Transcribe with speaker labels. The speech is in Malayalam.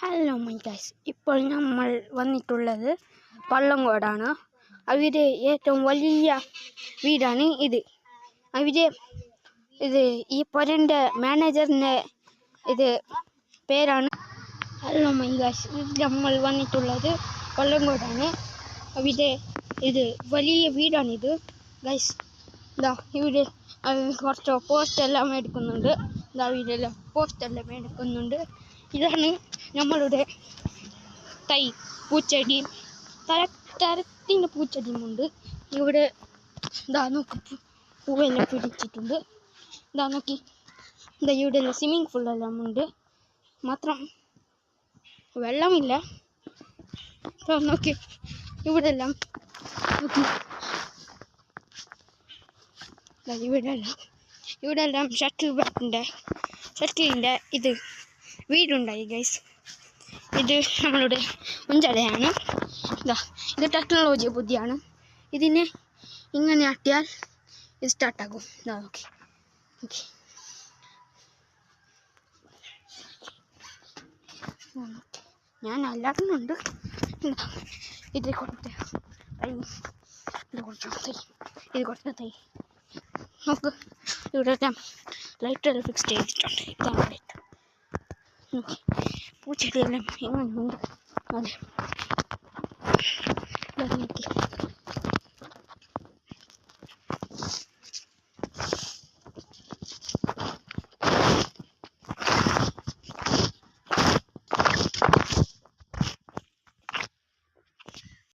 Speaker 1: ഹലോ മൈ ഗൈസ്, ഇപ്പോൾ നമ്മൾ വന്നിട്ടുള്ളത് പള്ളങ്കോടാണ്. അവിടെ ഏറ്റവും വലിയ വീടാണ് ഇത്. അവിടെ ഈ പൊരൻ്റെ മാനേജറിൻ്റെ പേരാണ്. ഹലോ മൈ ഗൈസ്, നമ്മൾ വന്നിട്ടുള്ളത് പള്ളങ്കോടാണ്. അവിടെ വലിയ വീടാണിത് ഗൈസ്. ഇവിടെ കുറച്ച് പോസ്റ്റെല്ലാം എടുക്കുന്നുണ്ട്. ഇവിടെല്ലാം പോസ്റ്റെല്ലാം എടുക്കുന്നുണ്ട്. ഇതാണ് നമ്മളുടെ തൈ പൂച്ചെടി. തരത്തിന് പൂച്ചെടിയുമുണ്ട് ഇവിടെ. നോക്കി പൂവെല്ലാം പിടിച്ചിട്ടുണ്ട്. നോക്കി ഇവിടെ സ്വിമ്മിങ് പൂളെല്ലാം ഉണ്ട്, മാത്രം വെള്ളമില്ല. നോക്കി ഇവിടെല്ലാം നോക്കി ഇവിടെല്ലാം ഷട്ടിലിൻ്റെ വീടുണ്ടായി ഗൈസ്. ഇത് നമ്മളുടെ ഉഞ്ചടയാണ്. ഇത് ടെക്നോളജി ബുദ്ധിയാണ്. ഇതിനെ ഇങ്ങനെ ആട്ടിയാൽ ഇത് സ്റ്റാർട്ടാകും. ഓക്കെ ഓക്കെ ഞാൻ അല്ലാടുന്നുണ്ട്. ഇത് കൊടുത്ത തൈ, ഇത് കൊടുത്ത തൈ നോക്ക്. ഇവിടെ ലൈറ്റെല്ലാം ഫിക്സ് ചെയ്തിട്ടുണ്ട്. ഇതാണ് ലൈറ്റ്. പൂച്ചെടിയെല്ലാം എങ്ങനെയുണ്ട്? അതെ.